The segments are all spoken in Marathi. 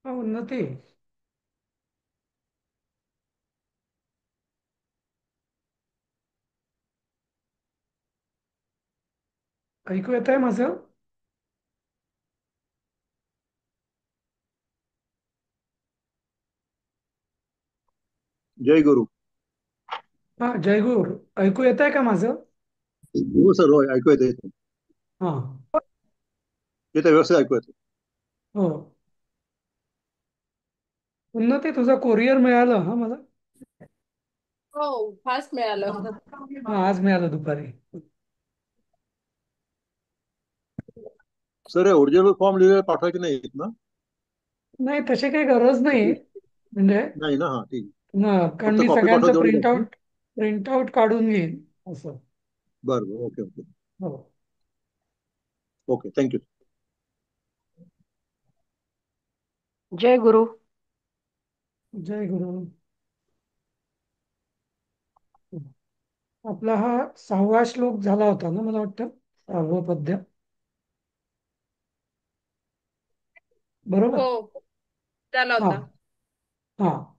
उन्नती. ऐकू येत आहे माझं? जय गुरु. हा, जयगुर. ऐकू येत आहे का माझं? हो सर, होय, ऐकू येते येते. हा. येते व्यवस्थित ऐकू येते. हो. उन्नती, तुझं कोरिअर मिळालं हा मला. हो, फास्ट मिळालं. हा, आज मिळालं दुपारी. सर, हे ओरिजिनल फॉर्म लिहिलेला पाठवायचे नाहीत ना? नाही, तशी काही गरज नाही. म्हणजे नाही ना, हा ठीक. कारण फक्त मी कॉपी पाठवा सगळ्यांचं तेवढं बघ. प्रिंट आउट काढून घेईन असं. बरं बरं, ओके ओके. हो. Okay, thank you. जय गुरु. जय गुरु. आपला हा 6वा श्लोक झाला होता ना, मला वाटतं 6वं पद्य. बरोबर. हो, झाला हा. होता. हा.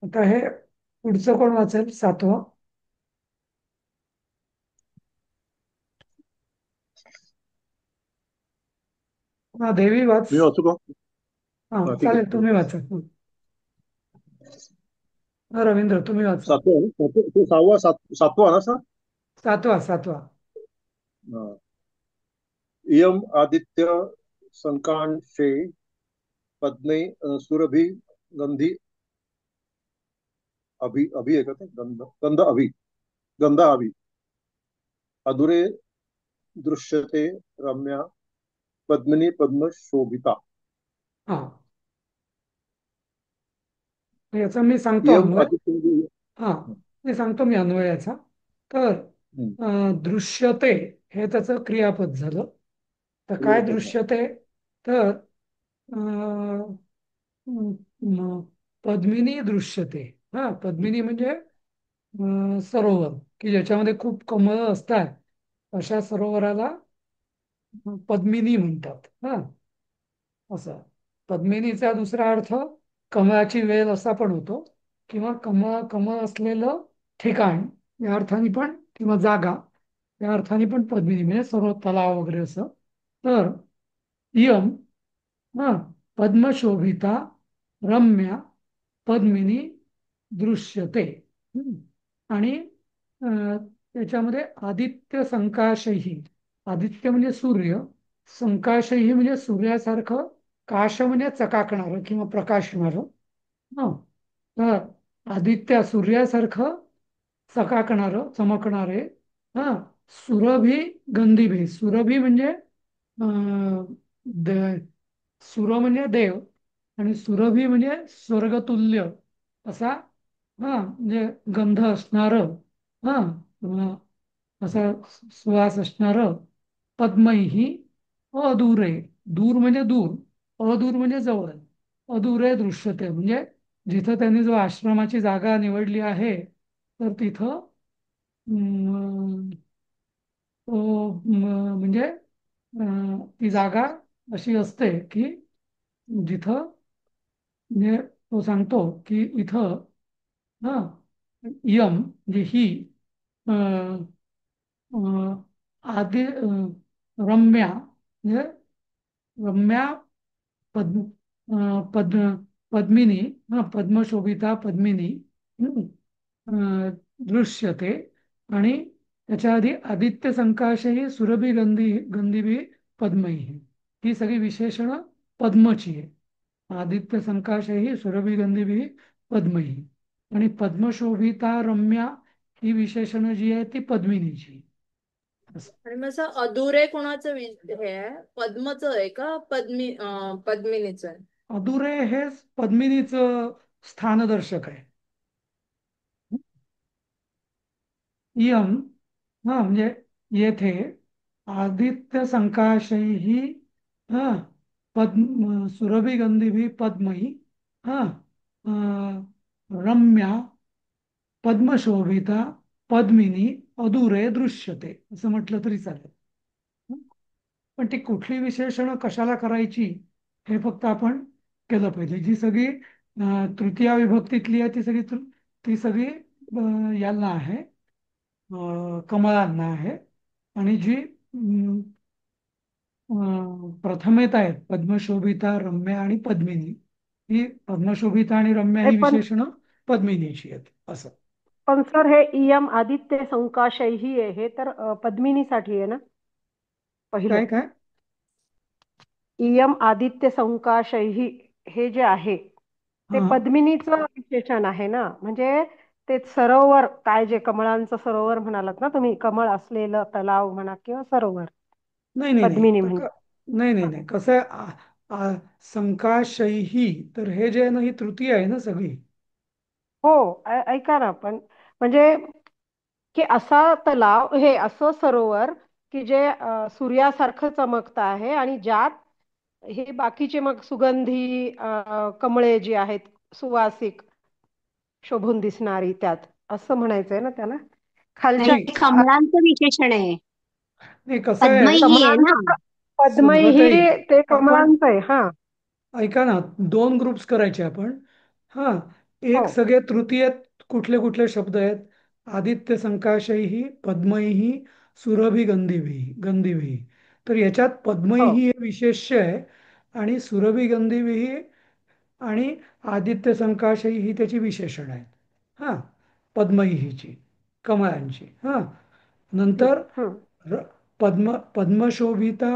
आता हे पुढचं कोण वाचेल? 7वं. हा, देवी वाच. मी वाचू का? हा, हा ठीक चालेल, आहे. तुम्ही वाचा. हा, रवींद्र, तुम्ही वाचा. सातवा आहे ना? तो सहावा सातवा ना सर? 7वा. हा. इयम आदित्य संकांक्षे पद्मे सुरभि गंधी अभि अभि आहे का ते? गंध अभि, गंधा अभि अधुरे दृश्यते रम्या पद्मिनी पद्म शोभिता. हा, याचा मी सांगतो इयम अन्वय. आदित्य. हा, मी सांगतो मी अन्वयाचा. तर हम्म, दृश्यते हे त्याचं क्रियापद झालं. तर काय क्रियापद हा. दृश्यते? तर अं, म- पद्मिनी दृश्यते. हा, पद्मिनी म्हणजे सरोवर की ज्याच्यामध्ये खूप कमळ असतात, अशा सरोवराला पद्मिनी म्हणतात. हा, असं. पद्मिनीचा दुसरा अर्थ कमळाची वेल असा पण होतो, किंवा कमळ कमळ असलेलं ठिकाण या अर्थाने पण, किंवा जागा या अर्थाने पण पद्मिनी म्हणजे सर्व तलाव वगैरे असं. तर इयम, हा, पद्मशोभिता रम्या पद्मिनी दृश्यते. हम्म. आणि त्याच्यामध्ये आदित्य संकाशही. आदित्य म्हणजे सूर्य, संकाशही म्हणजे सूर्यासारखं, काश म्हणजे चकाकणारं किंवा प्रकाशणारं. हं. तर आदित्य सूर्यासारखं चकाकणारं, चमकणारे. हा, सुरभी गंधीभी. सुरभी म्हणजे अं, द- सुर म्हणजे देव, आणि सुरभी म्हणजे स्वर्गतुल्य असा. हा, म्हणजे गंध असणारं. हा, असा सुवास असणारं. पद्मही अधुरे. दूर म्हणजे दूर, अदूर म्हणजे जवळ. अधुरे दृश्यते म्हणजे जिथं त्यांनी जो आश्रमाची जागा निवडली आहे, तर तिथं अं, म्हणजे ती जागा अशी असते की जिथं, म्हणजे तो सांगतो की इथं, हा, यम म्हणजे ही, अं, अं, आदि रम्या म्हणजे रम्या पद्म पद पद्मिनी, हा, पद्मशोभिता पद्मिनी. हम्म. दृश्यते. आणि त्याच्या आधी आदित्य संकाशही सुरभी गंधीभी पद्मही. ही सगळी विशेषणं पद्मची आहे. आदित्य संकाशही सुरभी गंधीभी पद्मही. आणि पद्मशोभिता रम्या ही विशेषणं जी आहे ती पद्मिनीची आहे. असं. आणि मग असं अधुरे कोणाचं हे आहे? पद्मचं आहे का पद्मिनीचं आहे? अधुरे हे पद्मिनीचं स्थानदर्शक आहे. इयम, हा, म्हणजे येथे आदित्य संकाशैही, हा, पद्म सुरभी गंधीभी पद्मही, हा, रम्या पद्मशोभिता पद्मिनी अधुरे दृश्यते असं म्हटलं तरी चालेल. हं? पण ती कुठली विशेषणं कशाला करायची हे फक्त आपण केलं पाहिजे. जी सगळी तृतीया विभक्तीतली आहे ती सगळी यांना आहे, कमळांना आहे. आणि जी प्रथमेत आहेत पद्मशोभिता, रम्या आणि पद्मिनी, ही पद्मशोभिता आणि रम्या हे ही पण विशेषणं पद्मिनीची आहेत असं. पण सर, हे इयम आदित्य संकाशैही आहे, हे तर पद्मिनीसाठी आहे ना पहिलं. काय काय इयम आदित्य संकाशैही हे जे आहे ते हा पद्मिनीचं विशेषण आहे ना. म्हणजे ते सरोवर, काय जे कमळांचं सरोवर म्हणालात ना तुम्ही, कमळ असलेलं तलाव म्हणा किंवा सरोवर, नाही नाही नाही पद्मिनी म्हणजे. नाही नाही नाही कसं आहे, संकाशैही, तर हे जे आहे ना, ही तृतीय आहे ना सगळी. हो, ऐका ना, पण म्हणजे की असा तलाव, हे असं सरोवर की जे सूर्यासारखं चमकतं आहे, आणि ज्यात हे बाकीचे मग सुगंधी कमळे जी आहेत, सुवासिक, शोभून दिसणारी, त्यात असं म्हणायचंय ना त्याला, खालच्या नाही कमळांचं विशेषण आहे. नाही कसं आहे पद्मही आहे ना. कमळांचं, पद्मही सुधाताई, ते आपण कमळांचं आहे. हा. ऐका ना, दोन ग्रुप्स करायचे आपण. हा, हो एक सगळे तृतीयेत कुठले कुठले शब्द आहेत. आदित्य संकाशैही, पद्मैही, सुरभी गंधीभिः. तर याच्यात हो पद्मैही हे विशेष्य आहे, आणि सुरभी गंधीभिः आणि आदित्य संकाशही ही त्याची विशेषण आहेत. हा, पद्महीची, कमळांची. हा, हम्म, नंतर हम्म. र- पद्मशोभिता,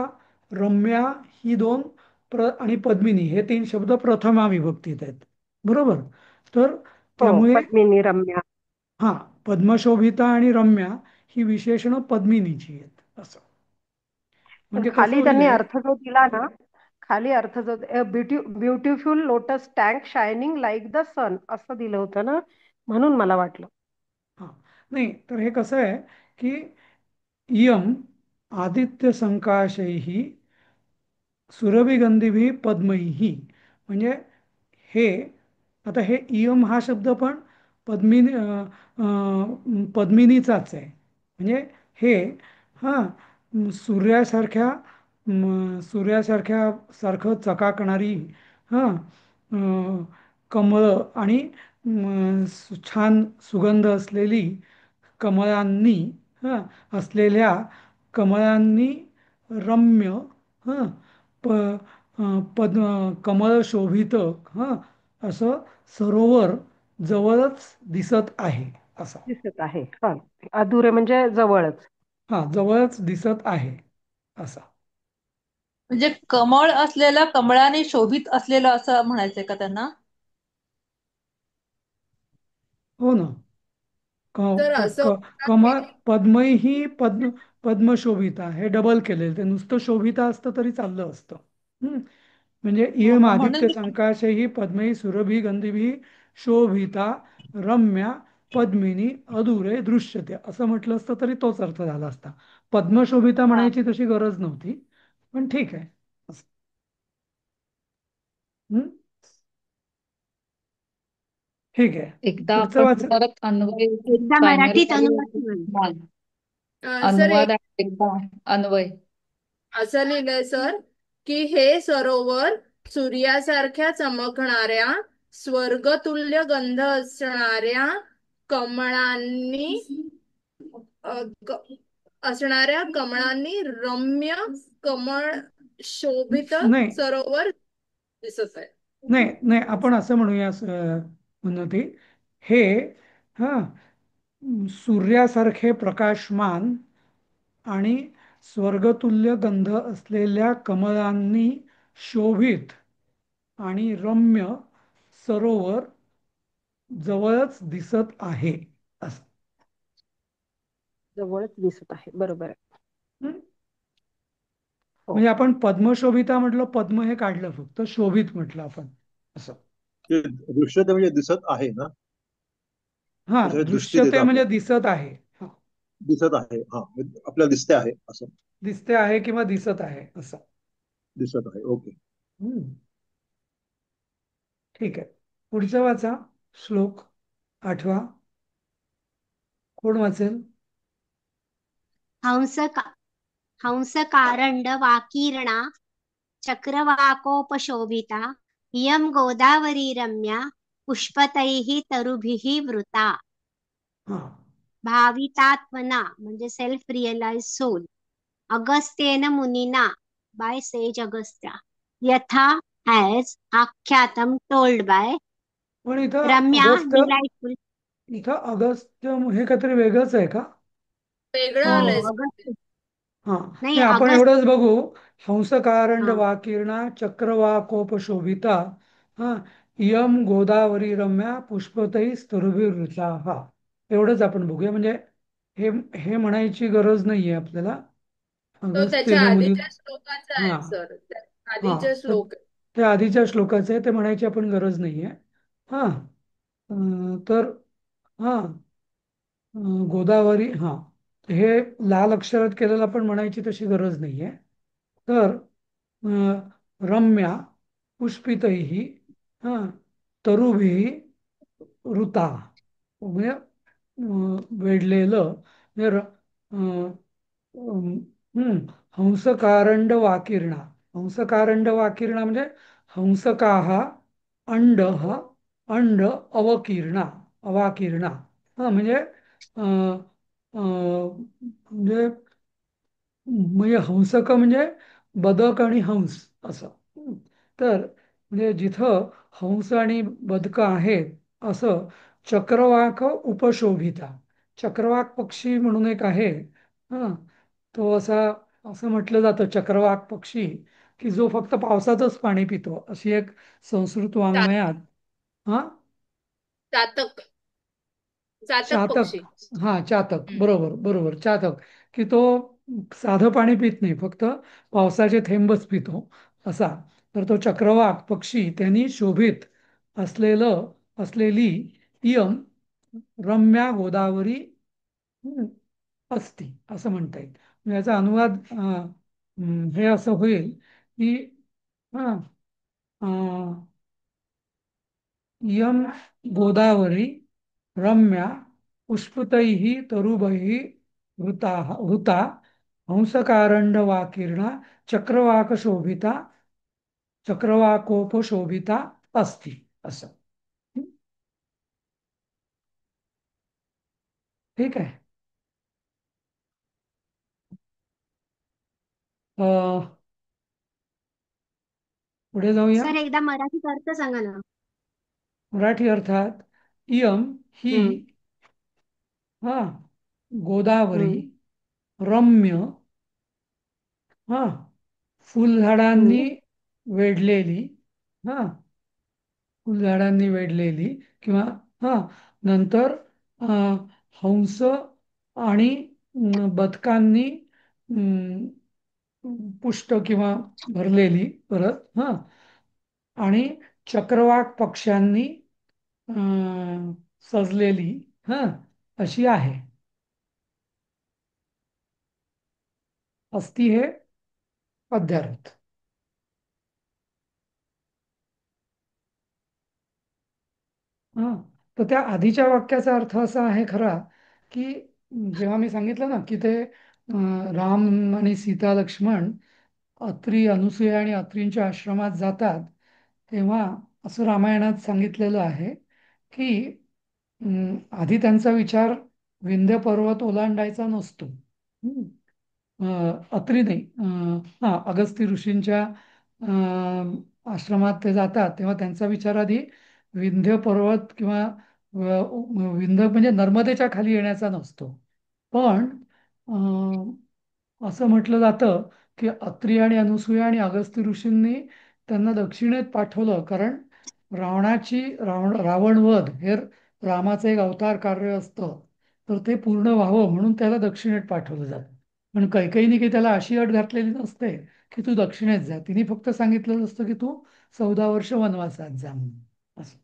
रम्या, ही दोन, आणि पद्मिनी हे तीन शब्द प्रथमा विभक्तीत आहेत. बरोबर. तर हो, त्यामुळे पद्मिनी, रम्या. हा, पद्मशोभिता आणि रम्या ही विशेषणं पद्मिनीची आहेत असं. पण म्हणजे कसं खाली होईल त्यांनी हे. अर्थ जो दिला ना, खाली अर्थ जो, beautiful lotus tank shining like the sun, असं दिलं होतं ना, म्हणून मला वाटलं. हा, नाही तर हे कसं आहे की इयम आदित्य संकाशैही, सुरभिगंधीभिः पद्मैः, म्हणजे हे, आता हे इयम हा शब्द पण पद्मिनीचाच आहे. म्हणजे हे, सूर्यासारख्या, सारखं चकाकणारी, हां कमळं आणि छान सुगंध असलेली कमळांनी, असलेल्या कमळांनी रम्य, हं प पद कमळ शोभित, असं सरोवर जवळच दिसत आहे असा. दिसत आहे. हा, अधुरे म्हणजे जवळच. हा, जवळच दिसत आहे असा. म्हणजे कमळ असलेलं, कमळाने शोभित असलेलं असं म्हणायचंय का त्यांना? हो ना. क तर प असं क होतं कमळ, की पद्मही पद्मशोभिता, हे डबल केलेलं, ते नुसतं शोभिता असतं तरी चाललं असतं. हम्म. म्हणजे इयम म्हणून आदित्य मी संकाशैः पद्मैः सुरभिः गंधीभिः शोभिता रम्या पद्मिनी अधुरे दृश्यते असं म्हटलं असतं तरी तोच अर्थ झाला असता. पद्मशोभिता हा. म्हणायची तशी गरज नव्हती, पण ठीक आहे असं. हम्म? ठीक आहे. एकदा पुढचं आपण वाच. परत अन्वय एकदा फायनल मराठीत करूया. अनुवाद करू. हा, सर अनुवाद आणि एकदा अन्वय. असं लिहिलंय सर की हे सरोवर सूर्यासारख्या चमकणाऱ्या, स्वर्गतुल्य गंध असणाऱ्या कमळांनी अ, क- रम्य, कमळ शोभित नाही सरोवर दिसत आहे. नाही नाही आपण असं म्हणूया, उन्नती, हे, हा, सूर्यासारखे प्रकाशमान आणि स्वर्गतुल्य गंध असलेल्या कमळांनी शोभित आणि रम्य सरोवर जवळच दिसत आहे असं. जवळच दिसत आहे, बरोबर आहे. हं? हो. म्हणजे आपण पद्मशोभिता म्हटलं, पद्म हे काढलं, फक्त शोभित म्हटलं आपण असं. ते दृश्यते म्हणजे दिसत आहे ना, हा, त्याच्या दृष्टी देतं दृश्यते म्हणजे आपल्याला. दिसत आहे. हा, दिसत आहे, हा, आपल्याला दिसते आहे असं. दिसते आहे किंवा दिसत आहे असं. दिसत आहे, ओके. हम्म. ठीक आहे. पुढचा वाचा श्लोक 8वा. कोण वाचेल? हंस हंस कारंड वाकीर्णा चक्रवाकोपशोभिता इयं गोदावरी रम्या पुष्पतैः तरुभिः वृता हा भावितात्मना म्हणजे सेल्फ रिअलाइज सोल अगस्त्येन मुनिना बाय सेज अगस्त्या यथा ॲज आख्यातम टोल्ड बाय पण इथं रम्या अगस्त, डिलाइटफुल. इथं अगस्त हे काहीतरी वेगळंच आहे का? वेगळं हो आलंय सर ते. अगस्त हा नाही नाही, आपण अगस्त. एवढंच बघू. हंसकारंड हा वाकीर्णा चक्रवाकोपशोभिता हा इयम गोदावरी रम्या पुष्पतै स्तरुभिरुचा. हा एवढंच आपण बघूया. म्हणजे हे हे म्हणायची गरज नाहीये आपल्याला. तो त्याच्या अगस्त्येन मुनी. आधीच्या श्लोकाचा हा आहे सर, हा आधीचे तर श्लोक आहे. ते आधीच्या श्लोकाचे आहे, ते म्हणायची आपण गरज नाहीये. हा तर हा गोदावरी, हा हे लाल अक्षरात केलेलं आपण म्हणायची तशी गरज नाहीये. तर रम्या पुष्पितैः हा तरुभिः ऋता म्हणजे वेढलेलं म्हणजे हंसकारंड वाकीर्णा. हंसकारंड वाकीर्णा म्हणजे हंसकाः अंडः अंड अवकीर्णा अवाकीर्णा. हा म्हणजे म्हणजे हंसक म्हणजे बदक आणि हंस असं. तर म्हणजे जिथं हंस आणि बदकं आहेत असं चक्रवाक उपशोभिता. चक्रवाक पक्षी म्हणून एक आहे. हा तो असं म्हटलं जातं, चक्रवाक पक्षी की जो फक्त पावसातच पाणी पितो, अशी एक संस्कृत वाङ्मयात. हा चातक, चातक चातक. पक्षी. हा चातक, हम्म. बरोबर बरोबर, चातक. की तो साधं पाणी पित नाही, फक्त पावसाचे थेंबच पितो असा. तर तो चक्रवाक पक्षी त्यांनी शोभित असलेली इयम रम्या गोदावरी हम्म, असती असं म्हणता येईल. म्हणजे याचा अनुवाद हे असं होईल की हा इयं गोदावरी रम्या पुष्पितैः तरुभैः वृता हंसकारण्डवाकीर्णा चक्रवाकशोभिता चक्रवाकोपशोभिता अस्ति असं. ठीक आहे. अं, पुढे जाऊया. सर एकदा मराठी अर्थ सांगा ना. मराठी अर्थात इयम ही हम्म हा गोदावरी हम्म रम्य हा फुलझाडांनी हम्म वेढलेली हा फुलझाडांनी वेढलेली किंवा हा नंतर अं, हंस आणि बदकांनी अं, पुष्ट किंवा भरलेली परत आणि चक्रवाक पक्ष्यांनी सजलेली हा अशी आहे. अस्ति हे अध्यारोत. हा तर त्या आधीच्या वाक्याचा अर्थ असा आहे खरा की जेव्हा मी सांगितलं ना की ते राम आणि सीता लक्ष्मण अत्री अनुसूया आणि अत्रींच्या आश्रमात जातात, तेव्हा असं रामायणात सांगितलेलं आहे की आधी त्यांचा विचार विंध्य पर्वत ओलांडायचा नसतो. हम्म. अत्री नाही, हा अगस्ती ऋषींच्या आश्रमात ते जातात तेव्हा त्यांचा विचार आधी विंध्य पर्वत किंवा विंध्य म्हणजे नर्मदेच्या खाली येण्याचा नसतो. पण असं म्हटलं जातं की अत्री आणि अनुसूया आणि अगस्ती ऋषींनी त्यांना दक्षिणेत पाठवलं, कारण रावणवध हे रामाचं एक अवतार कार्य असतं. तर ते पूर्ण व्हावं म्हणून त्याला दक्षिणेत पाठवलं जातं. पण कैकेयीने की त्याला अशी अट घातलेली नसते की तू दक्षिणेत जा. तिने फक्त सांगितलं असतं की तू 14 वर्ष वनवासात जा म्हणून असं.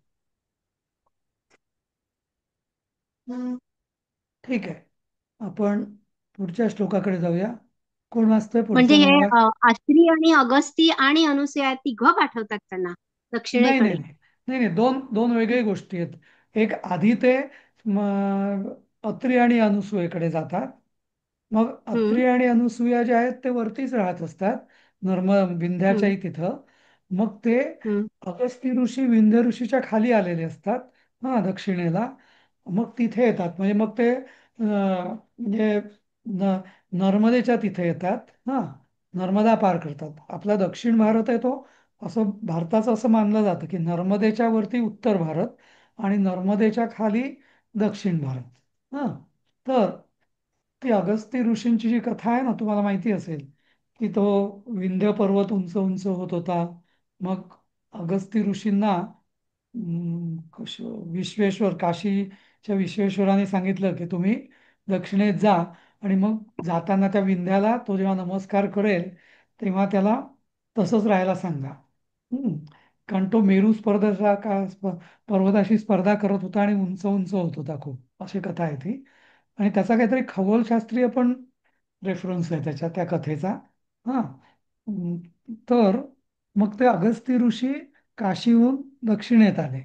ठीक आहे, आपण पुढच्या श्लोकाकडे जाऊया. कोण वाचतोय म्हणजे पुढचा हे भाग? अत्री आणि अगस्ती आणि अनुसूया तिघं पाठवतात त्यांना नाही नाही दक्षिणेकडे. नाही नाही नाही, दोन दोन वेगळी गोष्टी आहेत. एक आधी ते म, अत्री आणि अनुसूयेकडे जातात. मग हम्म अत्री आणि अनुसूया जे आहेत ते वरतीच राहत असतात, विंध्याच्याही हम्म तिथं. मग ते हम्म. अगस्ती ऋषी विंध्य ऋषीच्या खाली आलेले असतात, हा, दक्षिणेला. मग तिथे येतात, म्हणजे मग ते म्हणजे न नर्मदेच्या तिथे येतात, हा, नर्मदा पार करतात. आपला दक्षिण भारत आहे तो, असं भारताचं असं मानलं जातं की नर्मदेच्या वरती उत्तर भारत आणि नर्मदेच्या खाली दक्षिण भारत. हा, तर ती अगस्ती ऋषींची जी कथा आहे ना, तुम्हाला माहिती असेल की तो विंध्य पर्वत उंच उंच होत होता. मग अगस्ती ऋषींना विश्वेश्वर, काशीच्या विश्वेश्वराने सांगितलं की तुम्ही दक्षिणेत जा, आणि मग जाताना त्या विंध्याला तो जेव्हा नमस्कार करेल तेव्हा त्याला तसंच राहायला सांगा. हम्म. कारण तो मेरू स्पर्धाचा पर्वताशी स्पर्धा करत होता आणि उंच उंच होत होता खूप, अशी कथा आहे ती. आणि त्याचा काहीतरी खगोलशास्त्रीय पण रेफरन्स आहे त्याच्या त्या कथेचा. हा. अं, तर मग ते अगस्ती ऋषी काशीहून दक्षिणेत आले.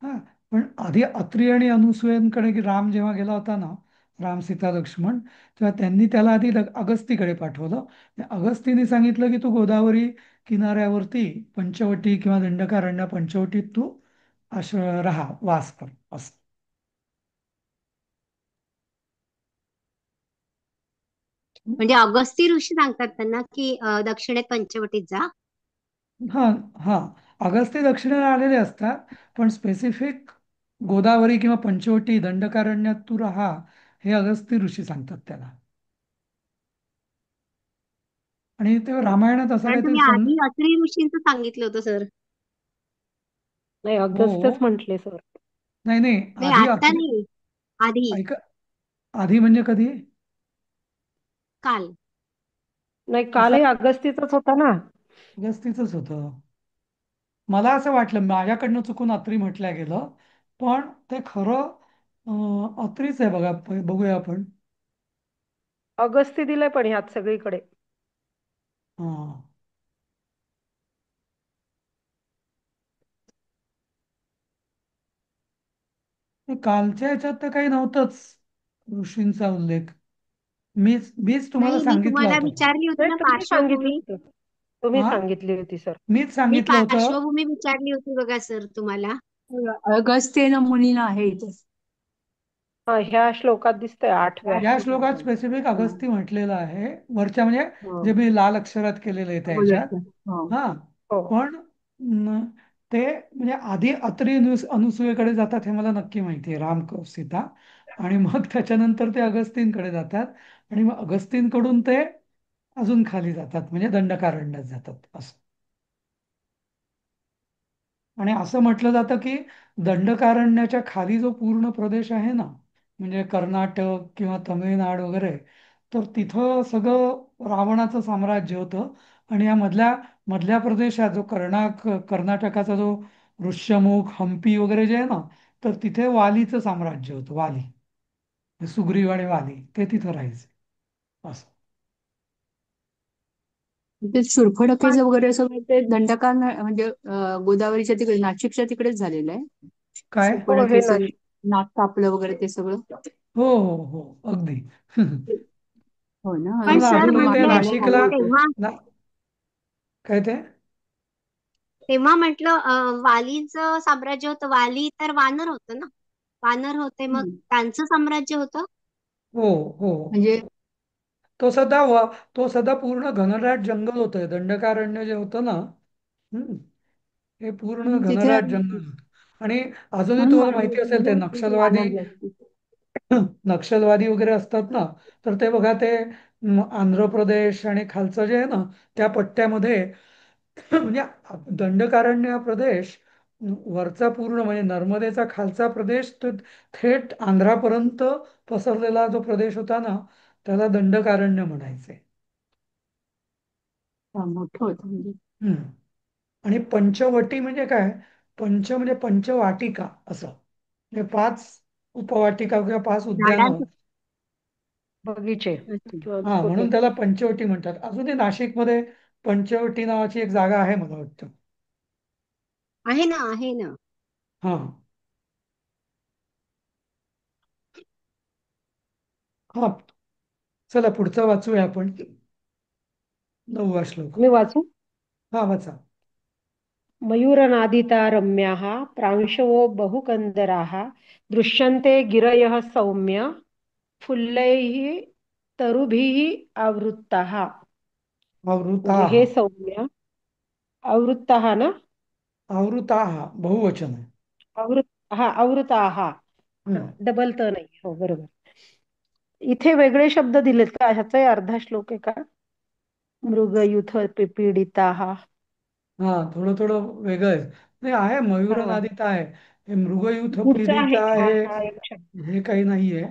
हा. पण आधी अत्री आणि अनुसूयांकडे, की राम जेव्हा गेला होता ना, राम सीता लक्ष्मण, तेव्हा त्यांनी त्याला आधी अगस्तीकडे पाठवलं. अगस्तीने सांगितलं की तू गोदावरी किनाऱ्यावरती पंचवटी किंवा दंडकारण्य, पंचवटीत तू राहा, वास कर, असं. म्हणजे अगस्ती ऋषी सांगतात त्यांना की दक्षिणेत पंचवटीत जा. हा, हा, अगस्ती दक्षिणेला आलेले असतात, पण स्पेसिफिक गोदावरी किंवा पंचवटी दंडकारण्यात तू राहा, हे अगस्ती ऋषी सांगतात त्याला. आणि ते रामायणात असं कारण काहीतरी तुम्ही आधी अत्री ऋषींचं सांगितलं होतं सर. नाही, हो. अगस्त्यच म्हटले सर. नाही, नाही, नाही आधी आता अत्री. नाही, आधी, ऐका, आधी म्हणजे कधी? काल. नाही, असं कालही अगस्तीचाच होता ना. अगस्तीच होतं. मला असं वाटलं, माझ्याकडनं चुकून अत्री म्हटलं गेलं, पण ते खरं अत्रीच आहे. बघा, बघूया आपण. अगस्ती दिलंय पण ह्यात सगळीकडे. हा. हे कालच्या ह्याच्यात तर काही नव्हतंच ऋषींचा उल्लेख. मीच मीच तुम्हाला नाही, मी सांगितलं तुम्हाला होतं. विचारली होती नाही, ना तुम्ही पार्श्वभूमी. सांगितली होती. तुम्ही हा, सांगितली होती सर. मीच मी सांगितलं होतं. पार्श्वभूमी विचारली होती बघा सर तुम्हाला. अगस्त्येन मुनीना आहे इथे. हा, ह्या श्लोकात दिसतंय त्या 8व्या. या श्लोकात श्लोकात. स्पेसिफिक हा. अगस्ती म्हटलेलं आहे वरच्या, म्हणजे हं. जे मी लाल अक्षरात केलेलं आहे त्या ह्याच्यात. अगस्त्य. हो. हा. हो. पण ते म्हणजे आधी अत्री अनुसूयेकडे जातात हे मला नक्की माहिती आहे, राम सीता. आणि मग त्याच्यानंतर ते अगस्तींकडे जातात, आणि मग अगस्तींकडून ते अजून खाली जातात, म्हणजे दंडकारण्यात जातात, असं. आणि असं म्हटलं जातं की दंडकारण्याच्या खाली जो पूर्ण प्रदेश आहे ना, म्हणजे कर्नाटक किंवा तमिळनाड वगैरे, तर तिथं सगळं रावणाचं साम्राज्य होतं. आणि या मधल्या मधल्या प्रदेशात जो कर्नाटकाचा जो ऋष्यमुख, हम्पी वगैरे जे आहे ना, तर तिथे वालीचं साम्राज्य होतं. सुग्रीव आणि वाली ते तिथं राहायचे, असं. ते शूर्पणखेचं वगैरे सगळं ते दंडकार म्हणजे गोदावरीच्या तिकडे नाशिकच्या तिकडेच झालेलं आहे. काय? हो, हे शूर्पणखेचं नाशिक. नाक कापलं वगैरे ते सगळं. हो, हो, हो, अगदी. हो ना, पण आणि तुम्हाला सर अजूनही ते सीतेमाता म्हणजे मला आले नाशिकला होते. तेव्हा ना, काय ते? तेव्हा म्हटलं वालीचं साम्राज्य होतं. वाली तर वानर होतं ना, वानर होते, मग हम्म. त्यांचं साम्राज्य होतं. हो, हो. म्हणजे तो सध्या पूर्ण घनदाट जंगल होतं, दंडकारण्य जे होतं ना. हम्म, हे पूर्ण तिथे घनदाट जंगल होतं. आणि अजूनही म्हणून तुम्हाला वानर माहिती असेल ते तिथे वानर जास्ती. नक्षलवादी वगैरे असतात ना, तर ते बघा, ते आंध्र प्रदेश आणि खालचं जे आहे ना, त्या पट्ट्यामध्ये म्हणजे दंडकारण्य हा प्रदेश वरचा पूर्ण, म्हणजे नर्मदेचा खालचा प्रदेश, तो थेट आंध्रापर्यंत पसरलेला जो प्रदेश होता ना, त्याला दंडकारण्य म्हणायचे. हा, मोठं होतं म्हणजे. हम्म. आणि पंचवटी म्हणजे काय? पंच म्हणजे पंचवाटिका, असं, म्हणजे पाच उपवाटिका किंवा पाच उद्यानं. झाडांचं. बगीचे अच्छा. किंवा हा, छोटे. म्हणून त्याला पंचवटी म्हणतात. अजूनही नाशिकमध्ये पंचवटी नावाची एक जागा आहे, मला वाटतं. आहे ना, आहे ना. हा, हा. चला पुढचा वाचूया आपण. 9वा श्लोक. मी वाचू. हा, वाचा. मयूरनादिता रम्याः प्रांशवो बहुकन्दराः दृश्यन्ते गिरयः सौम्य फुल्लैः तरुभिः आवृत्ताः. म्हणजे आवृताः. हे सौम्य आवृत्ताः ना. आवृताः बहुवचन आहे. आवृत हा आवृताः. हम्म. डबल त नाही. हो बरोबर. इथे वेगळे शब्द दिलेत का? ह्याचाही अर्धा श्लोक आहे का? मृगयुथ पीडिताः. हा, थोडं थोडं वेगळं आहे. नाही, आहे हा मयूरनादिता आहे. हे मृगयूथ पुढचा आहे पीडिता हा आहे, हा एक शब्द. हे काही नाहीये.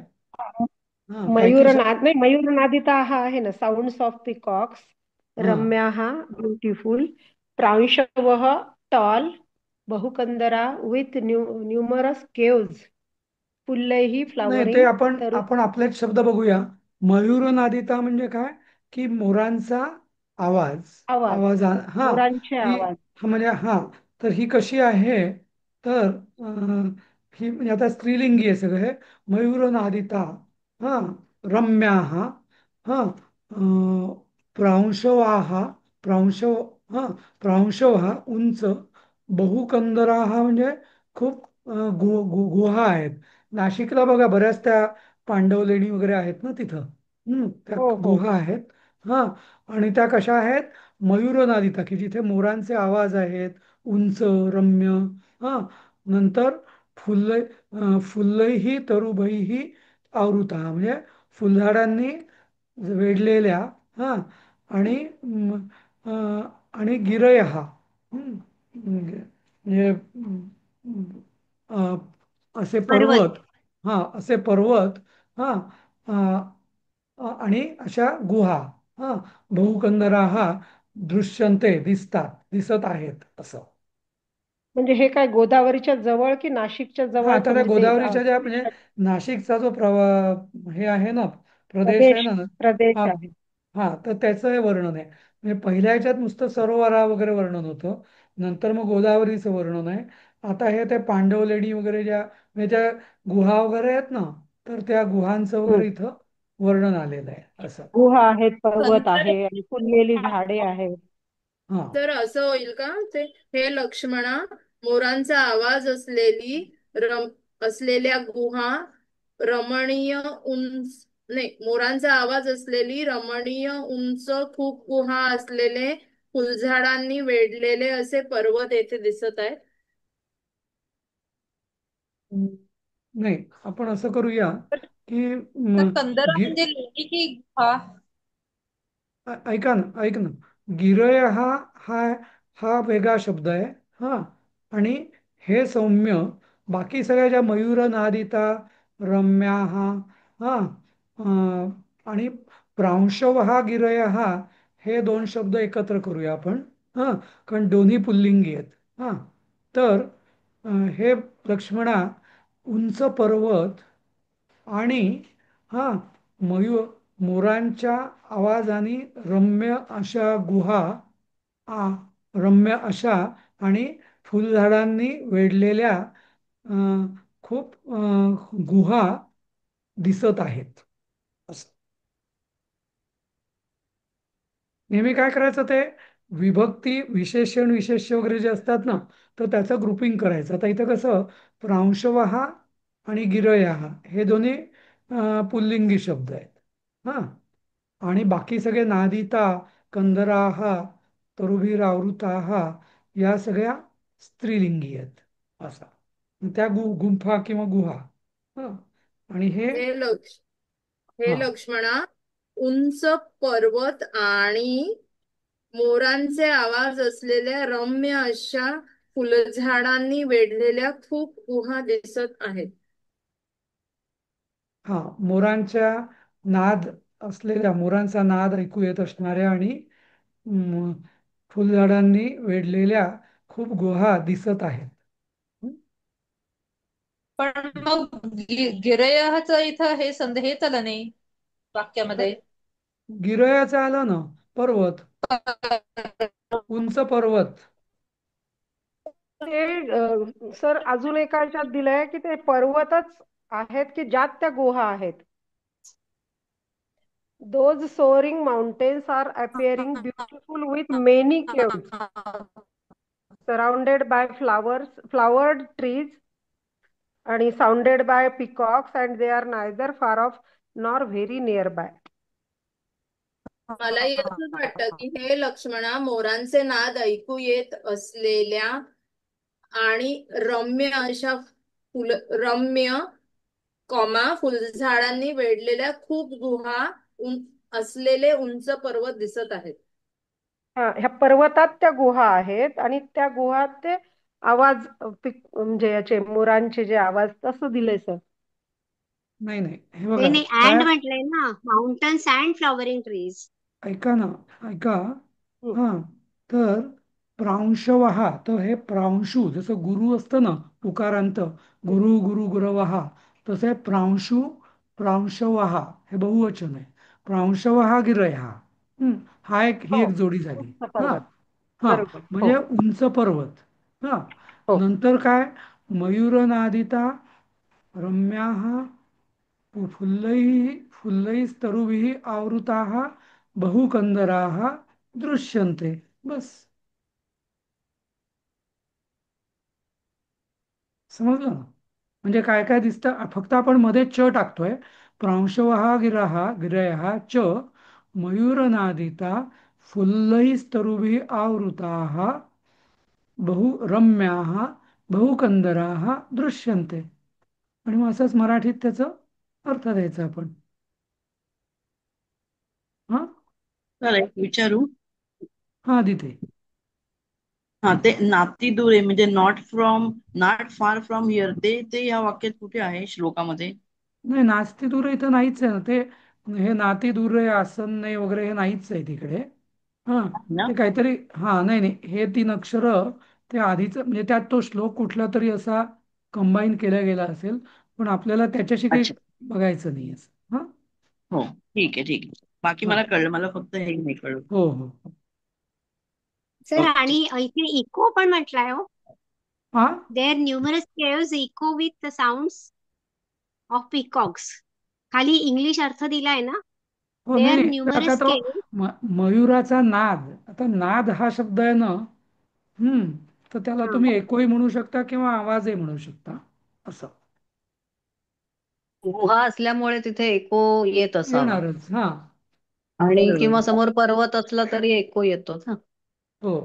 हा, काही काही मयूरनाद नाही, मयूरनादिता हा आहे ना. Sounds of peacocks. हा, रम्याः ब्युटिफुल. प्रांशवः टॉल. बहुकंदरा विथ न्यूमरस केव्ज. फुल्लैः नाही, ते फ्लॉवरिंग. आपण तरु आपण आपलेच शब्द बघूया. मयूरनादिता म्हणजे काय, की मोरांचा आवाज. आवाज. हा, मोरांचे ही आवाज. हा म्हणजे हा, तर ही कशी आहे, तर ही म्हणजे आता स्त्रीलिंगी आहे सगळं हे. मयूरनादिता. हा, रम्याः. हा, प्रांशवाः. प्रांशव हा, प्रांशव हा उंच. बहुकंदराः म्हणजे खूप गुहा आहेत. नाशिकला बघा बऱ्याच त्या पांडवलेणी वगैरे आहेत ना तिथं. त्या हो हो. गुहा आहेत. हा, आणि त्या कशा आहेत, मयूरनादिता, की जिथे मोरांचे आवाज आहेत, उंच, रम्य. हा, नंतर फुल्लही तरुभईही आवृता म्हणजे फुलझाडांनी वेढलेल्या. हा, आणि आणि गिरयहा. म्हणजे अ, असे पर्वत. पर्वत. हा, असे पर्वत. हा, अ, आणि अशा गुहा. हा, बहुकंदरा हा दृश्यन्ते दिसतात, दिसत आहेत असं. म्हणजे हे काय गोदावरीच्या जवळ की नाशिकच्या हा, जवळचं आता त्या म्हणजे ते गोदावरीच्या ज्या म्हणजे नाशिकचा जो हे आहे ना, प्रदेश आहे प्रदेश ना. प्रदेश हा, आहे. हा, तर त्याचं हे वर्णन आहे. म्हणजे पहिल्या ह्याच्यात नुसतं सरोवरा वगैरे वर्णन होतं. नंतर मग गोदावरीचं वर्णन आहे. आता हे ते पांडवलेणी वगैरे ज्या म्हणजे ज्या गुहा वगैरे आहेत ना, तर त्या गुहांचं हम्म. वगैरे इथं वर्णन आलेलं आहे असं. गुहा आहेत, पर्वत नंतर आहे आणि फुललेली झाडे आहेत. हा, तर असं होईल का ते, हे लक्ष्मणा, मोरांचा आवाज असलेल्या गुहा, रमणीय उंच, नाही, मोरांचा आवाज असलेली रमणीय उंच खूप गुहा असलेले फुलझाडांनी वेढलेले असे पर्वत येथे दिसत आहेत. नाही, आपण असं करूया, की तर कंदरा म्हणजे लेणी की गुहा? ऐका ना, ऐक ना. गिरय हा हा हा वेगळा शब्द आहे. हा, आणि हे सौम्य. बाकी सगळ्या ज्या मयूर नादिता, रम्या हा. हा, आणि प्रांशव हा गिरय हा, हे दोन शब्द एकत्र करूया आपण. हा, कारण दोन्ही पुल्लिंगी आहेत. हा, तर हे लक्ष्मणा, उंच पर्वत आणि हा मोरांच्या आवाजाने रम्य अशा गुहा. आ रम्य अशा आणि फुलझाडांनी वेढलेल्या खूप गुहा दिसत आहेत असं. नेहमी काय करायचं, ते विभक्ती विशेषण विशेष्य वगैरे जे असतात ना, तर त्याचं ग्रुपिंग करायचं. आता इथं कसं, प्रांशवहा आणि गिरयाहा हे दोन्ही पुल्लिंगी शब्द आहेत. हा, आणि बाकी सगळे नादिता, कंदराहा, तरुभिरावृताहा या सगळ्या स्त्रीलिंगी आहेत असा. त्या गुंफा किंवा गुहा. हा, आणि हे हे लक्ष हे हा, लक्ष्मणा, उंच पर्वत आणि मोरांचे आवाज असलेल्या रम्य अशा फुलझाडांनी वेढलेल्या खूप गुहा दिसत आहेत. हा, मोरांचा नाद ऐकू येत असणाऱ्या आणि म, फुलझाडांनी वेढलेल्या खूप गुहा दिसत आहेत. पण मग गिरयाचं इथं हे हेच आलं नाही वाक्यामध्ये. गिरयाचं आलं ना, पर्वत, उंच पर्वत. ते सर अजून एका ह्याच्यात दिलंय की ते पर्वतच आहेत की ज्यात त्या गुहा आहेत. Those soaring mountains are appearing beautiful with many caves. Surrounded by flowered trees आणि sounded by peacocks and they are neither far off nor very near by. मलाही असंच वाटतं की हे लक्ष्मणा मोरांचे नाद ऐकू येत असलेल्या आणि रम्य अशा रम्य फुलझाडांनी वेढलेल्या खूप गुहा असलेले उंच पर्वत दिसत आहेत. ह्या पर्वतात त्या गुहा आहेत आणि त्या गुहात ते आवाज म्हणजे याचे मोरांचे जे आवाज तसं दिलंय सर. नाही नाही, हे नाही बघा नाही, काय, अँड म्हटलंय ना, माउंटन्स अँड फ्लॉवरिंग ट्रीज. ऐका ना, ऐका. हा, तर प्रांशवहा, तर हे प्रांशु जसं गुरु असतं ना, उकारांत, गुरु गुरु गुरवहा, तसं हे प्रांशु प्रांशवहा हे बहुवचन आहे. प्रांशवहा गिरया. हा एक, ही हो, एक जोडी झाली. उंच हा. पर्वत. हा, बरोबर. हो म्हणजे उंच पर्वत. हा. हो. नंतर काय, मयूरनादिता रम्याः फुल्लैस्तरुभिः आवृताः बहुकंदराः दृश्यन्ते. बस, समजलं ना? म्हणजे काय काय दिसतं, फक्त आपण मध्ये च टाकतोय. प्रांशवः गिरयः च मयूरनादिता फुल्लैस्तरुभिः आवृताः बहु रम्याः बहुकंदराः दृश्यन्ते. आणि मग असंच मराठीत त्याचं अर्थ द्यायचा आपण. हा. चालेल, विचारू. हा, दिते. हा, ते नाती दूर म्हणजे नॉट फार फ्रॉम हिअर, ते ते या वाक्यात कुठे आहे श्लोकामध्ये? नाही, नास्ती दूर इथं नाहीच आहे ना ते. हे नाती दूर आहे, आसन्ने वगैरे हे नाहीच आहे तिकडे. हा, ना. ते काहीतरी, हा, नाही नाही, हे 3 अक्षरं ते आधीच, म्हणजे त्यात तो श्लोक कुठला तरी असा कंबाईन केला गेला असेल, पण आपल्याला त्याच्याशी काही अच्छा. बघायचं नाही असं. हा. हो, ठीक आहे, ठीक आहे. बाकी हा. मला कळलं, मला फक्त हे नाही कळलं. हो हो. Sir, okay. आणि इथे इको पण म्हटलाय हो. हा. There numerous caves echo with the sounds of peacocks. खाली इंग्लिश अर्थ दिलाय ना, हो, नाही देअर नाही, तर आता न्यूमरस तो केव्स. मयुराचा नाद, आता नाद हा शब्द आहे ना. तर त्याला तुम्ही एकोही म्हणू शकता किंवा आवाजही म्हणू शकता, असं गुहा असल्यामुळे तिथे एको येत असावा. येणारच. हा. आणि किंवा बरोबर. समोर पर्वत असला तरी एको येतोच ना. हो.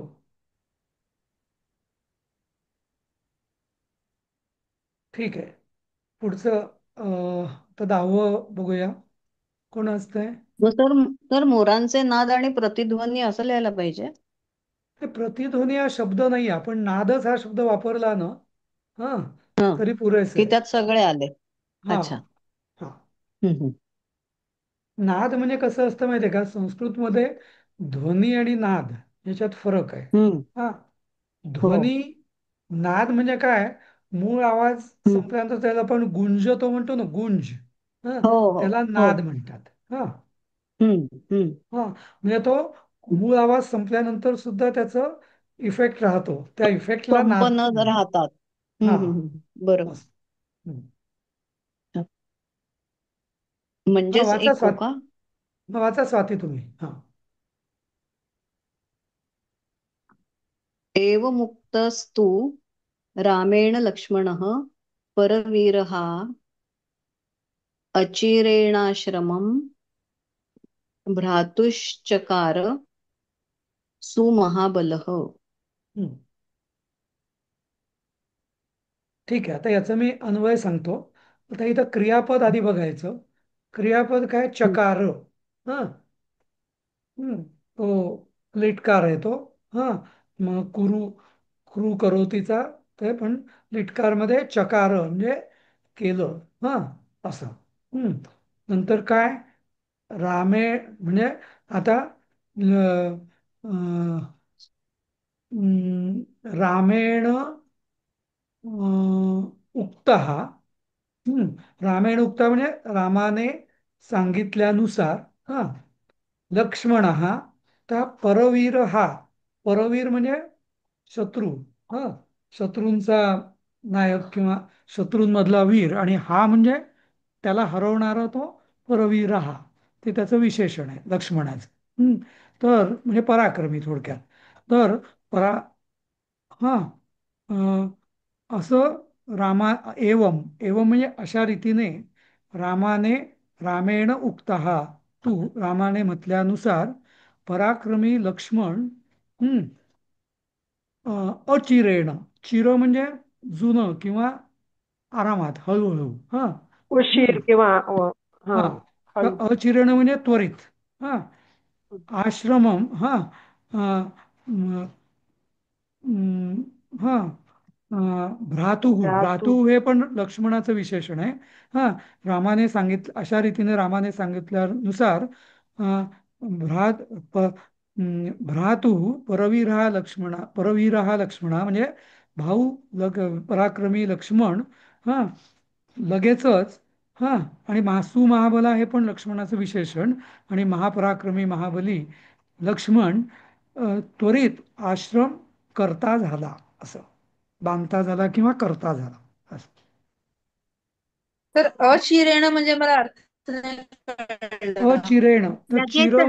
ठीक आहे. पुढचं तर 10वं बघूया. कोण असतंय? मग तर मोरांचे नाद आणि प्रतिध्वनी असं लिहायला पाहिजे. हे प्रतिध्वनी हा शब्द नाही, आपण नादच हा शब्द वापरला ना, हा, हा, तरी पुरेसे की आहे. त्यात सगळे आले. हा. अच्छा. हा. हम्म. नाद म्हणजे कसं असतं माहितीये का, संस्कृतमध्ये ध्वनी आणि नाद याच्यात फरक आहे. हम्म. हा. हो. ध्वनी, नाद म्हणजे काय, मूळ आवाज हम्म. संपल्यानंतर त्याला आपण गुंज तो म्हणतो ना, गुंज. हा, हो हो त्याला हो. नाद म्हणतात. हा. हम्म. हम्म. हा, म्हणजे तो मूळ आवाज संपल्यानंतर सुद्धा त्याचं इफेक्ट राहतो, त्या इफेक्टला नाद कंपन म्हणतात. राहतात. हा. बरोबर. असं. हम्म. हा, म्हणजेच वाचा एको स्वाती. का? वाचा स्वाती तुम्ही. हा. एव मुक्तस्तु रामेण लक्ष्मणः परवीरः अचिरेणाश्रमं भ्रातुश्चकार सुमहाबलः. हम्म. ठीक आहे, आता याचा मी अन्वय सांगतो. आता इथं क्रियापद आधी बघायचं. क्रियापद काय, चकार. हा. तो लिटकार आहे तो. हा. मग क्रू करोतीचा, ते पण लिटकारमध्ये चकार म्हणजे केलं. हा. असं. नंतर काय, रामे म्हणजे आता रामेण उक्तः. रामेण उक्त म्हणजे रामाने सांगितल्यानुसार. हा. लक्ष्मण हा, त्या परवीर हा, परवीर म्हणजे शत्रू. हा. शत्रूंचा नायक किंवा शत्रूंमधला वीर, आणि हा म्हणजे त्याला हरवणारा तो परवीर हा, ते त्याचं विशेषण आहे लक्ष्मणाचं. तर म्हणजे पराक्रमी थोडक्यात. तर हा असं रामा एवम एवम म्हणजे अशा रीतीने रामाने रामेण उक्तहा तू रामाने म्हटल्यानुसार पराक्रमी लक्ष्मण हम्म, अचिरेण चिर म्हणजे जुनं किंवा आरामात हळूहळू हा उशीर किंवा हा हा तर हळू. अचिरेण म्हणजे त्वरित हा आश्रमम हा अ, अं, हा भ्रातुः धातू. भ्रातुः हे पण लक्ष्मणाचं विशेषण आहे हा रामाने सांगितलं अशा रीतीने रामाने सांगितल्यानुसार भ्रात भ्रातुः परवीरहा लक्ष्मणा म्हणजे भाऊ पराक्रमी लक्ष्मण हा लगेचच हा आणि महाबला हे पण लक्ष्मणाचं विशेषण आणि महापराक्रमी महाबली लक्ष्मण त्वरित आश्रम करता झाला असं बांधता झाला किंवा करता झाला असं तर अचिरेण म्हणजे मला अर्थ नाही कळला. अचिरेण तर लगेचच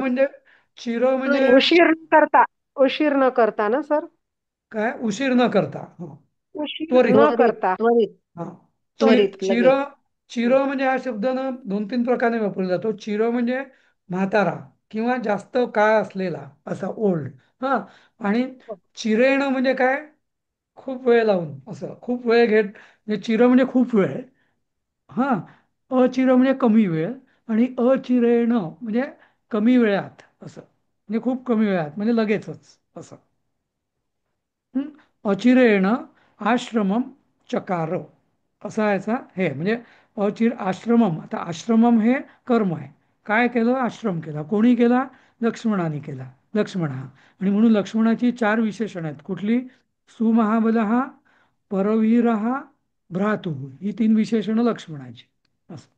चिर म्हणजे त्वरित. उशीर न करता ना सर. काय उशीर न करता हो उशीर त्वरित न त्वरित करता. त्वरित हा त्वरित चिर लगेच. चिर म्हणजे हा शब्द ना दोन तीन प्रकारे वापरला जातो चिर म्हणजे म्हातारा किंवा जास्त काळ असलेला असा ओल्ड हा आणि चिरेण म्हणजे काय खूप वेळ लावून असं खूप वेळ घेत म्हणजे चिर म्हणजे खूप वेळ हा अचिर म्हणजे कमी वेळ आणि अचिरेण म्हणजे कमी वेळात असं म्हणजे खूप कमी वेळात म्हणजे लगेचच असं हं? अचिरेण आश्रमम चकार असा याचा हे म्हणजे आश्रमम आता आश्रमम हे कर्म आहे काय केलं आश्रम केला कोणी केला लक्ष्मणाने केला लक्ष्मण हा आणि म्हणून लक्ष्मणाची चार विशेषण आहेत कुठली सुमहाबल परवीर भ्रातु ही तीन विशेषणं लक्ष्मणाची असं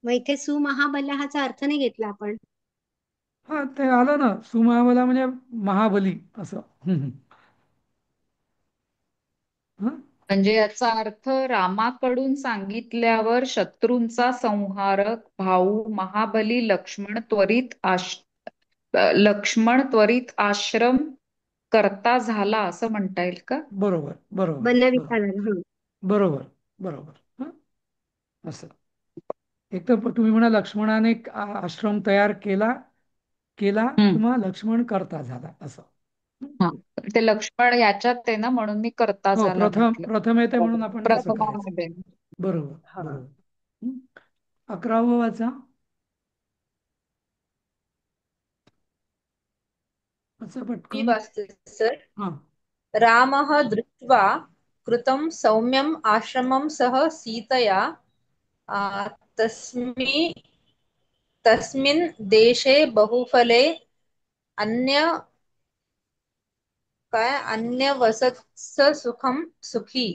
मग इथे सुमहाबल्याचा अर्थ नाही घेतला आपण. हा ते आलं ना सुमहाबला म्हणजे महाबली असं हं? म्हणजे याचा अर्थ रामाकडून सांगितल्यावर शत्रूंचा संहारक भाऊ महाबली लक्ष्मण त्वरित आश्रम करता झाला असं म्हणता येईल का? बरोबर बरोबर बरोबर बलविकाराला. बरोबर बरोबर हं? असं एक तर तुम्ही म्हणा लक्ष्मणाने एक आश्रम तयार केला केला हम्म. किंवा लक्ष्मण करता झाला असं हा ते लक्ष्मण याच्यात आहे ना म्हणून मी करता हो झाला म्हटलं. प्रथम येते म्हणून आपण तसं करायचं प्रथमामध्ये. बरोबर हा. बरोबर हं? 11वं वाचा असं मी पटकन वाचते सर. हा रामः दृष्ट्वा कृतं सौम्यम् आश्रमं सह सीतया आ, तस्मि तस्मिन् देशे बहुफले अन्य अन्यवसत्स सुखम सुखी.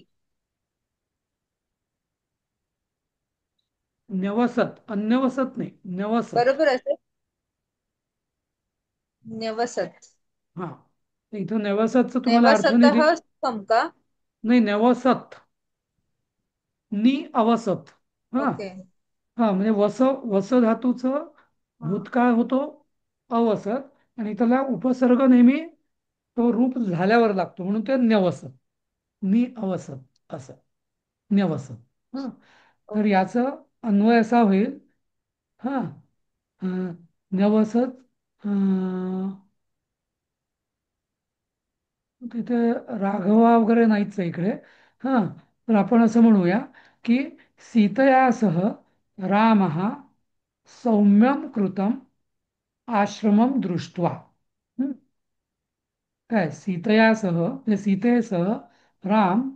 अन्यवसत नाही न्यवसत बरोबर असेल. न्यवसत हा इथं नेवसतचा तुम्हाला अर्थ नाही न्यवसतः सुखम का? नाही नेवसत नि अवसत हा ओके. हा म्हणजे वस धातूचं भूतकाळ होतो अवसत आणि त्याला उपसर्ग नेहमी तो रूप झाल्यावर लागतो म्हणून ते न्यवसत नि अवसत असं न्यवसत हा तर याचं अन्वय असा होईल हा न्यवसत तिथे राघवा वगैरे नाहीच आहे इकडे हा तर आपण असं म्हणूया की सीतयासह राम सौम्यम कृतम आश्रमम दृष्ट्वा हं? काय सीतयासह म्हणजे सीतेसह राम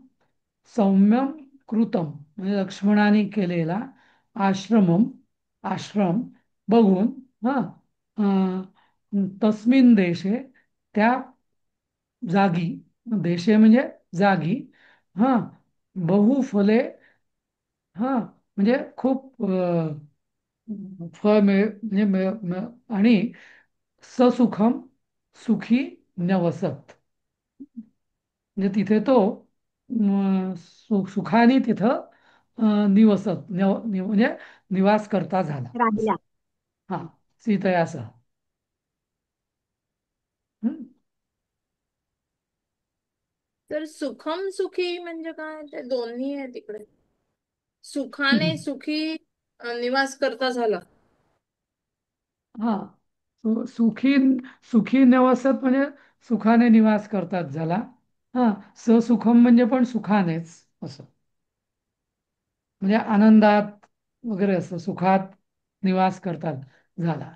सौम्यम कृतम म्हणजे लक्ष्मणाने केलेला आश्रमम आश्रम बघून हा तस्मिन देशे त्या जागी देशे म्हणजे जागी हा बहुफले हा म्हणजे खूप फळ म्हणजे आणि ससुखम सुखी न्यवसत म्हणजे तिथे तो सुखाने तिथं म्हणजे निवास करता झाला असं राहिला. हा सीतयासह हं? तर सुखम सुखी म्हणजे काय? ते दोन्ही आहे तिकडे. सुखाने सुखी निवास करता झाला. हा, सुखी सुखी नवसत म्हणजे सुखाने निवास करतात झाला. हा, ससुखम म्हणजे पण सुखानेच असं, म्हणजे आनंदात वगैरे असं सुखात निवास करतात झाला.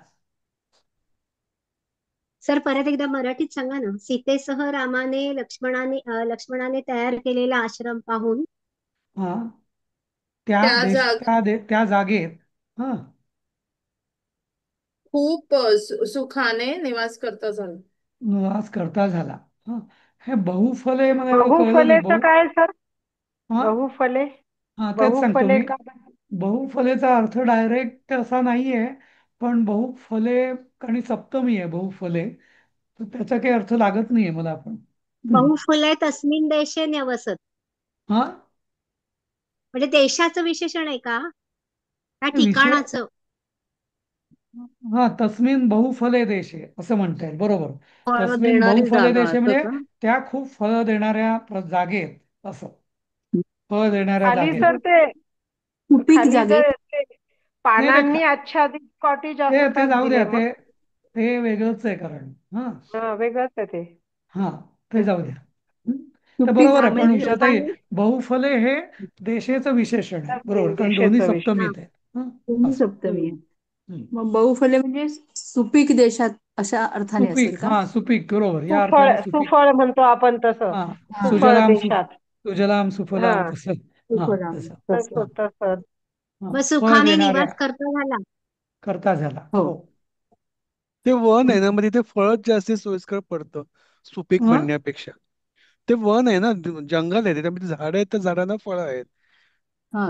सर परत एकदा मराठीत सांगा ना. सीतेसह रामाने लक्ष्मणाने तयार केलेला आश्रम पाहून हा, त्या त्या देश जाग त्या जागेत हा खूप सुखाने निवास करता झाला. निवास करता झाला. हा, हे बहुफले मला एवढं कळलं नाही. बहुफलेचं काय सर? हा बहुफले. हा, तेच सांगतो बहुफले मी. का? बहुफलेचा अर्थ डायरेक्ट असा नाहीये, पण बहुफले आणि सप्तमी आहे बहुफले, तर त्याचा काही अर्थ लागत नाहीये मला पण. बहुफले तस्मिन देशे न्यवसत. हा, म्हणजे देशाचं विशेषण आहे का? त्या विषय ठिकाणाचं हा, तस्मिन बहुफले देशे असं म्हणता येईल, बरोबर. फळ तस्मिन देणारी बहुफले जागा देशे असं म्हणजे का? त्या खूप फळ देणाऱ्या जागेत असं, फळ देणाऱ्या खाली जागेत. सर ते सुपीक खाली जागेत. जर ते नाही ते पानांनी आच्छादित कॉटेज ते ते असतात जाऊ द्या, दिले ते मग. ते वेगळंच आहे कारण. हा हा, वेगळंच आहे ते. हा, ते जाऊ द्या. हं? तर सुपीक बरोबर हा आहे, पण म्हणजे म्हणजे उषाताई लोकांनी बहुफले हे देशेचं विशेषण आहे, बरोबर, कारण दोन्ही देशाचा विषय. हा सप्तमीत आहेत. हं? दोन्ही असं. सप्तमी आहे. हं. मग बहुफले म्हणजे सुपीक देशात अशा अर्थाने असेल सुपीक, का? हा सुपीक, बरोबर, या सुफळ अर्थाने सुपीक. सुफळ म्हणतो आपण तसं. हा, हा सुफळ देशात. सुजलाम हा, सुफलाम तसं. हा, सुफलाम तसं. तसं. हा, तसं तसं. हा, मग फळ सुखाने देणाऱ्या निवास करता झाला. करता झाला. हो. हो. ते वन आहे ना, म्हणजे ते फळच जास्त सोयीस्कर पडतं सुपीक हं? म्हणण्यापेक्षा. ते वन आहे ना, जंगल आहे, त्याच्यामध्ये झाड आहेत, तर झाडांना फळं आहेत. हा,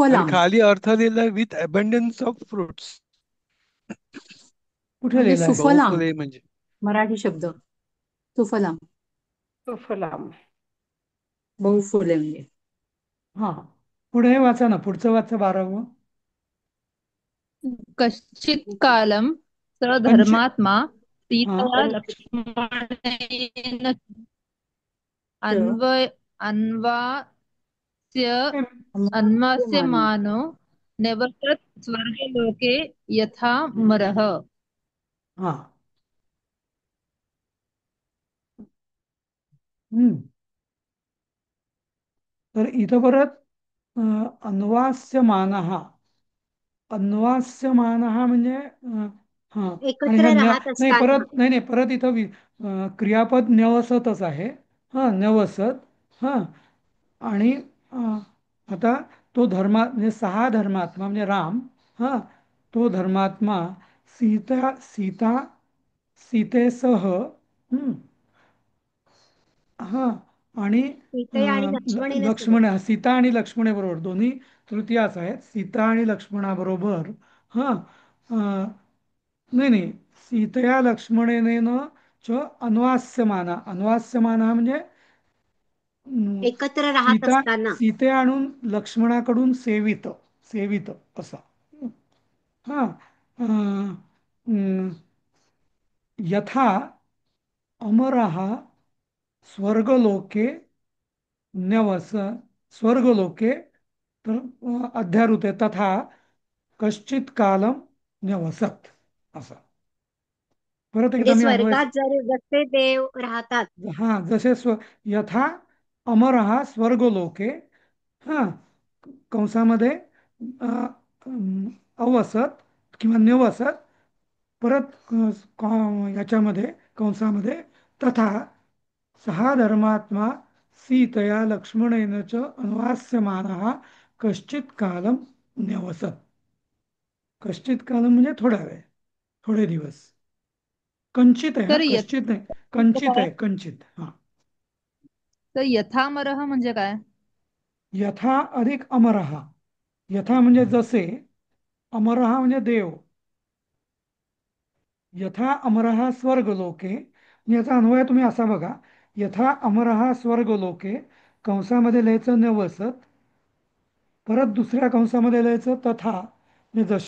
आणि सुफलाम खाली अर्थ लिहिलाय विथ अबंडन्स ऑफ फ्रुट्स. कुठे म्हणजे लिहिलंय? सुफलाम बहुफले म्हणजे मराठी शब्द सुफलाम सुफलाम. बहुफले म्हणजे हा, पुढे वाचा ना, पुढचं वाचा 12वं. कश्चित् कालं स पंच धर्मात्मा हा सीतया लक्ष्मणेन च अन्वास्य अन्वास्यमानो अन्वास्यमानो निवसत् स्वर्गलोके यथा मरः. हा. हम्म. तर इथं परत अन्वास्यमानः, अन्वास्यमानः म्हणजे हा, आणि एकत्र राहत नाही असताना. परत, नाही परत इथं क्रियापद न्यवसतच आहे. हा, न्यवसत. हा, आणि आता तो म्हणजे सहा धर्मात्मा म्हणजे राम. हा, तो धर्मात्मा सीता सीतेसह, हा, आणि सीतया आणि लक्ष्मणेन सोबत. लक्ष्मण, सीता आणि लक्ष्मणेबरोबर दोन्ही तृतीयाच आहेत. सीता आणि लक्ष्मणाबरोबर. हा, नाही नाही, सीतया लक्ष्मणेन च अन्वास्यमाना. अन्वास्यमाना म्हणजे एकत्र राहत सीता असताना. सीते आणून लक्ष्मणाकडून सेवित, सेवित असा. हा, यथा अमरः स्वर्गलोके न्यवस, स्वर्गलोके, तर अध्यारूत आहे तथा कश्चित कालम न्यवसत असं. परत एकदा म्हणजे मी अन्वय. स्वर्गात जसे देव राहतात. हा, जसे यथा अमरः स्वर्गलोके, हा, कंसामध्ये अ, अवसत किंवा निवसत, परत याच्यामध्ये कंसामध्ये तथा सहा धर्मात्मा सीतया लक्ष्मणेन च अन्वास्यमानः कश्चित कालम न्यवसत. कश्चित कालम म्हणजे थोडा वेळ, थोडे दिवस. कंचित आहे, हा तर कश्चित नाही, म्हणजे कंचित काय? आहे, कंचित. हा, तर यथामरह म्हणजे काय? यथा अधिक अमरहा. यथा म्हणजे जसे, अमरहा म्हणजे देव. यथा अमरहा स्वर्गलोके, याचा अन्वय तुम्ही असा बघा, यथा अमरहा स्वर्गलोके, कंसामध्ये लिहायचं न्यवसत, परत दुसऱ्या कंसामध्ये लिहायचं तथा, म्हणजे जसे